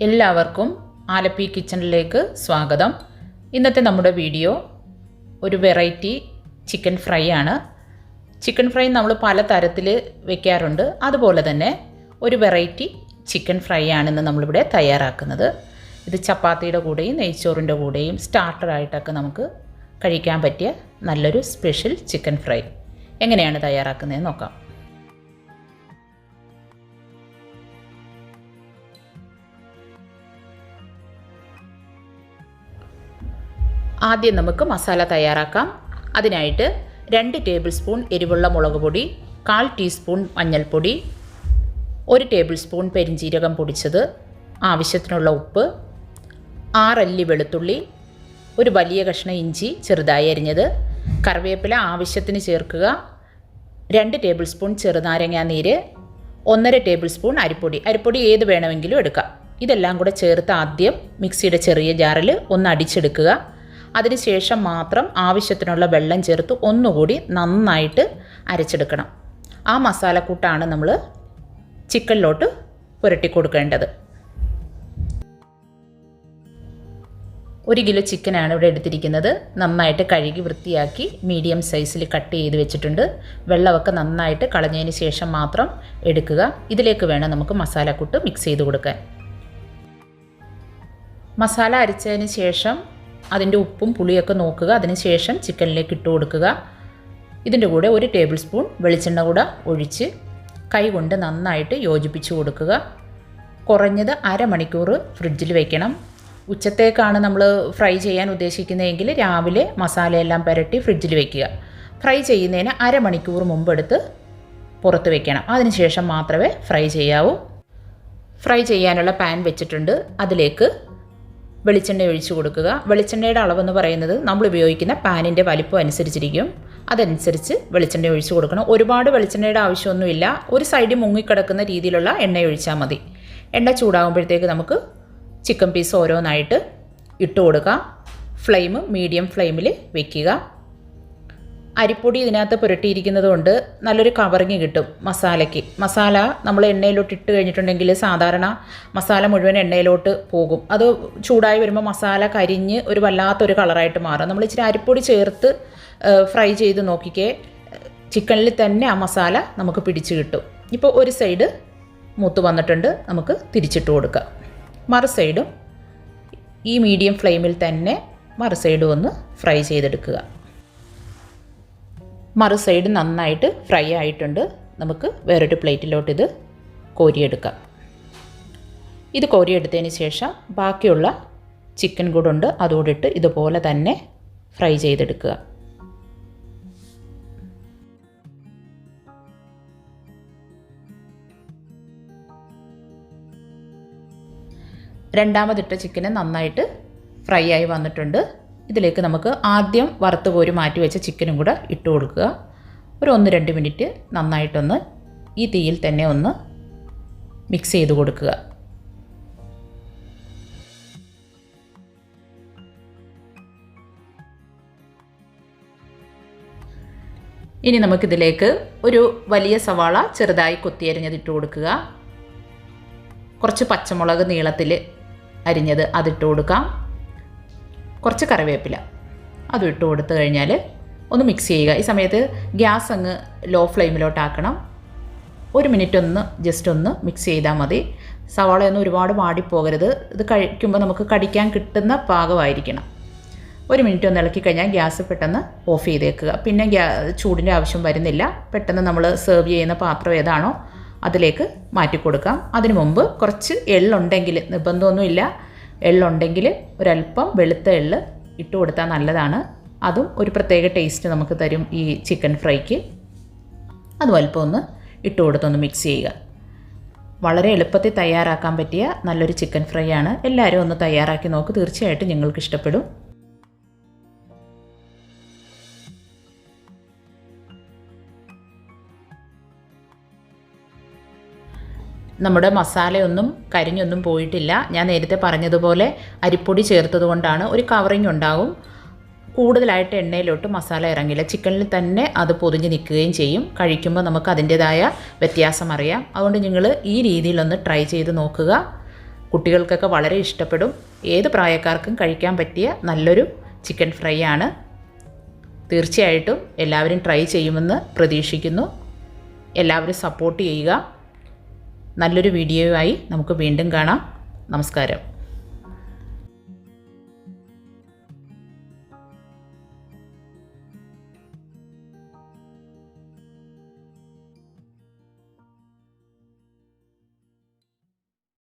എല്ലാവർക്കും ആലപ്പി കിച്ചണിലേക്ക് സ്വാഗതം. ഇന്നത്തെ നമ്മുടെ വീഡിയോ ഒരു വെറൈറ്റി ചിക്കൻ ഫ്രൈ ആണ്. ചിക്കൻ ഫ്രൈ നമ്മൾ പല തരത്തിൽ വെക്കാറുണ്ട്. അതുപോലെ തന്നെ ഒരു വെറൈറ്റി ചിക്കൻ ഫ്രൈ ആണെന്ന് നമ്മളിവിടെ തയ്യാറാക്കുന്നത്. ഇത് ചപ്പാത്തിയുടെ കൂടെയും നെയ്ച്ചോറിൻ്റെ കൂടെയും സ്റ്റാർട്ടറായിട്ടൊക്കെ നമുക്ക് കഴിക്കാൻ പറ്റിയ നല്ലൊരു സ്പെഷ്യൽ ചിക്കൻ ഫ്രൈ. എങ്ങനെയാണ് തയ്യാറാക്കുന്നതെന്ന് നോക്കാം. ആദ്യം നമുക്ക് മസാല തയ്യാറാക്കാം. അതിനായിട്ട് 2 ടേബിൾ സ്പൂൺ എരിവുള്ള മുളക് പൊടി, 1/4 ടീസ്പൂൺ മഞ്ഞൾപ്പൊടി, 1 ടേബിൾ സ്പൂൺ പെരിഞ്ജീരകം പൊടിച്ചത്, ആവശ്യത്തിനുള്ള ഉപ്പ്, 6 അല്ലി വെളുത്തുള്ളി, ഒരു വലിയ കഷ്ണം ഇഞ്ചി ചെറുതായി അരിഞ്ഞത്, കറിവേപ്പില ആവശ്യത്തിന് ചേർക്കുക, 2 ടേബിൾ സ്പൂൺ ചെറുനാരങ്ങാ നീര്, 1/2 ടേബിൾ സ്പൂൺ അരിപ്പൊടി ഏത് വേണമെങ്കിലും എടുക്കാം. ഇതെല്ലാം കൂടെ ചേർത്ത് ആദ്യം മിക്സിയുടെ ചെറിയ ജാറിൽ ഒന്ന് അടിച്ചെടുക്കുക. അതിനുശേഷം മാത്രം ആവശ്യത്തിനുള്ള വെള്ളം ചേർത്ത് ഒന്നുകൂടി നന്നായിട്ട് അരച്ചെടുക്കണം. ആ മസാലക്കൂട്ടാണ് നമ്മൾ ചിക്കനിലോട്ട് പുരട്ടി കൊടുക്കേണ്ടത്. 1 കിലോ ചിക്കനാണ് ഇവിടെ എടുത്തിരിക്കുന്നത്. നന്നായിട്ട് കഴുകി വൃത്തിയാക്കി മീഡിയം സൈസിൽ കട്ട് ചെയ്ത് വെച്ചിട്ടുണ്ട്. വെള്ളമൊക്കെ നന്നായിട്ട് കളഞ്ഞതിന് ശേഷം മാത്രം എടുക്കുക. ഇതിലേക്ക് വേണം നമുക്ക് മസാലക്കൂട്ട് മിക്സ് ചെയ്ത് കൊടുക്കാൻ. മസാല അരച്ചതിന് ശേഷം അതിൻ്റെ ഉപ്പും പുളിയൊക്കെ നോക്കുക. അതിനുശേഷം ചിക്കനിലേക്ക് ഇട്ട് കൊടുക്കുക. ഇതിൻ്റെ കൂടെ 1 ടേബിൾ സ്പൂൺ വെളിച്ചെണ്ണ കൂടെ ഒഴിച്ച് കൈ കൊണ്ട് നന്നായിട്ട് യോജിപ്പിച്ച് കൊടുക്കുക. കുറഞ്ഞത് അരമണിക്കൂർ ഫ്രിഡ്ജിൽ വയ്ക്കണം. ഉച്ചത്തേക്കാണ് നമ്മൾ ഫ്രൈ ചെയ്യാൻ ഉദ്ദേശിക്കുന്നതെങ്കിൽ രാവിലെ മസാലയെല്ലാം പുരട്ടി ഫ്രിഡ്ജിൽ വയ്ക്കുക. ഫ്രൈ ചെയ്യുന്നതിന് അരമണിക്കൂർ മുമ്പെടുത്ത് പുറത്ത് വയ്ക്കണം. അതിനുശേഷം മാത്രമേ ഫ്രൈ ചെയ്യാവൂ. ഫ്രൈ ചെയ്യാനുള്ള പാൻ വെച്ചിട്ടുണ്ട്. അതിലേക്ക് വെളിച്ചെണ്ണ ഒഴിച്ച് കൊടുക്കുക. വെളിച്ചെണ്ണയുടെ അളവെന്ന് പറയുന്നത് നമ്മൾ ഉപയോഗിക്കുന്ന പാനിൻ്റെ വലിപ്പം അനുസരിച്ചിരിക്കും. അതനുസരിച്ച് വെളിച്ചെണ്ണ ഒഴിച്ച് കൊടുക്കണം. ഒരുപാട് വെളിച്ചെണ്ണയുടെ ആവശ്യമൊന്നുമില്ല. ഒരു സൈഡിൽ മുങ്ങിക്കിടക്കുന്ന രീതിയിലുള്ള എണ്ണ ഒഴിച്ചാൽ മതി. എണ്ണ ചൂടാകുമ്പോഴത്തേക്ക് നമുക്ക് ചിക്കൻ പീസ് ഓരോന്നായിട്ട് ഇട്ട് കൊടുക്കാം. ഫ്ലെയിം മീഡിയം ഫ്ലെയിമിൽ വയ്ക്കുക. അരിപ്പൊടി ഇതിനകത്ത് പുരട്ടിയിരിക്കുന്നത് കൊണ്ട് നല്ലൊരു കവറിങ് കിട്ടും മസാലയ്ക്ക്. മസാല നമ്മൾ എണ്ണയിലോട്ട് ഇട്ട് കഴിഞ്ഞിട്ടുണ്ടെങ്കിൽ സാധാരണ മസാല മുഴുവൻ എണ്ണയിലോട്ട് പോകും. അത് ചൂടായി വരുമ്പോൾ മസാല കരിഞ്ഞ് ഒരു വല്ലാത്തൊരു കളറായിട്ട് മാറും. നമ്മൾ ഇച്ചിരി അരിപ്പൊടി ചേർത്ത് ഫ്രൈ ചെയ്ത് നോക്കിക്കേ, ചിക്കനിൽ തന്നെ ആ മസാല നമുക്ക് പിടിച്ച് കിട്ടും. ഇപ്പോൾ ഒരു സൈഡ് മൂത്ത് വന്നിട്ടുണ്ട്. നമുക്ക് തിരിച്ചിട്ട് കൊടുക്കാം. മറു സൈഡും ഈ മീഡിയം ഫ്ലെയിമിൽ തന്നെ മറു സൈഡും ഒന്ന് ഫ്രൈ ചെയ്തെടുക്കുക. മറു സൈഡ് നന്നായിട്ട് ഫ്രൈ ആയിട്ടുണ്ട്. നമുക്ക് വേറൊരു പ്ലേറ്റിലോട്ട് ഇത് കോരിയെടുക്കാം. ഇത് കോരിയെടുത്തതിന് ശേഷം ബാക്കിയുള്ള ചിക്കൻ കൂടെ ഉണ്ട്, അതോടിട്ട് ഇതുപോലെ തന്നെ ഫ്രൈ ചെയ്തെടുക്കുക. രണ്ടാമതിട്ട ചിക്കന് നന്നായിട്ട് ഫ്രൈ ആയി വന്നിട്ടുണ്ട്. ഇതിലേക്ക് നമുക്ക് ആദ്യം വറുത്ത് കോരി മാറ്റി വെച്ച ചിക്കനും കൂടെ ഇട്ട് കൊടുക്കുക. ഒരു 1-2 മിനിറ്റ് നന്നായിട്ടൊന്ന് ഈ തീയിൽ തന്നെ ഒന്ന് മിക്സ് ചെയ്ത് കൊടുക്കുക. ഇനി നമുക്കിതിലേക്ക് ഒരു വലിയ സവാള ചെറുതായി കൊത്തിയരിഞ്ഞത് ഇട്ട് കൊടുക്കുക. കുറച്ച് പച്ചമുളക് നീളത്തിൽ അരിഞ്ഞത് അതിട്ട് കൊടുക്കാം. കുറച്ച് കറിവേപ്പില അതും ഇട്ട് കൊടുത്തു കഴിഞ്ഞാൽ ഒന്ന് മിക്സ് ചെയ്യുക. ഈ സമയത്ത് ഗ്യാസ് അങ്ങ് ലോ ഫ്ലെയിമിലോട്ടാക്കണം. 1 മിനിറ്റ് ഒന്ന് ജസ്റ്റ് ഒന്ന് മിക്സ് ചെയ്താൽ മതി. സവാളയൊന്നും ഒരുപാട് വാടിപ്പോകരുത്. ഇത് കഴിക്കുമ്പോൾ നമുക്ക് കടിക്കാൻ കിട്ടുന്ന പാകമായിരിക്കണം. 1 മിനിറ്റ് ഒന്ന് ഇളക്കി കഴിഞ്ഞാൽ ഗ്യാസ് പെട്ടെന്ന് ഓഫ് ചെയ്തേക്കുക. പിന്നെ ചൂടിൻ്റെ ആവശ്യം വരുന്നില്ല. പെട്ടെന്ന് നമ്മൾ സെർവ് ചെയ്യുന്ന പാത്രം ഏതാണോ അതിലേക്ക് മാറ്റി കൊടുക്കാം. അതിനു മുമ്പ് കുറച്ച് എള്ളുണ്ടെങ്കിൽ, നിർബന്ധമൊന്നുമില്ല, എള്ളുണ്ടെങ്കിൽ ഒരല്പം വെളുത്ത എള്ള് ഇട്ട് കൊടുത്താൽ നല്ലതാണ്. അതും ഒരു പ്രത്യേക ടേസ്റ്റ് നമുക്ക് തരും ഈ ചിക്കൻ ഫ്രൈക്ക്. അതും അല്പം ഒന്ന് ഇട്ട് കൊടുത്തൊന്ന് മിക്സ് ചെയ്യുക. വളരെ എളുപ്പത്തിൽ തയ്യാറാക്കാൻ പറ്റിയ നല്ലൊരു ചിക്കൻ ഫ്രൈ ആണ്. എല്ലാവരും ഒന്ന് തയ്യാറാക്കി നോക്ക്. തീർച്ചയായിട്ടും നിങ്ങൾക്ക് ഇഷ്ടപ്പെടും. നമ്മുടെ മസാലയൊന്നും കരിഞ്ഞൊന്നും പോയിട്ടില്ല. ഞാൻ നേരത്തെ പറഞ്ഞതുപോലെ അരിപ്പൊടി ചേർത്തത് കൊണ്ടാണ് ഒരു കവറിങ് ഉണ്ടാകും. കൂടുതലായിട്ട് എണ്ണയിലോട്ട് മസാല ഇറങ്ങില്ല. ചിക്കനിൽ തന്നെ അത് പൊതിഞ്ഞ് നിൽക്കുകയും ചെയ്യും. കഴിക്കുമ്പോൾ നമുക്ക് അതിൻ്റേതായ വ്യത്യാസം അറിയാം. അതുകൊണ്ട് നിങ്ങൾ ഈ രീതിയിലൊന്ന് ട്രൈ ചെയ്ത് നോക്കുക. കുട്ടികൾക്കൊക്കെ വളരെ ഇഷ്ടപ്പെടും. ഏത് പ്രായക്കാർക്കും കഴിക്കാൻ പറ്റിയ നല്ലൊരു ചിക്കൻ ഫ്രൈ ആണ്. തീർച്ചയായിട്ടും എല്ലാവരും ട്രൈ ചെയ്യുമെന്ന് പ്രതീക്ഷിക്കുന്നു. എല്ലാവരും സപ്പോർട്ട് ചെയ്യുക. നല്ലൊരു വീഡിയോയുമായി നമുക്ക് വീണ്ടും കാണാം. നമസ്കാരം.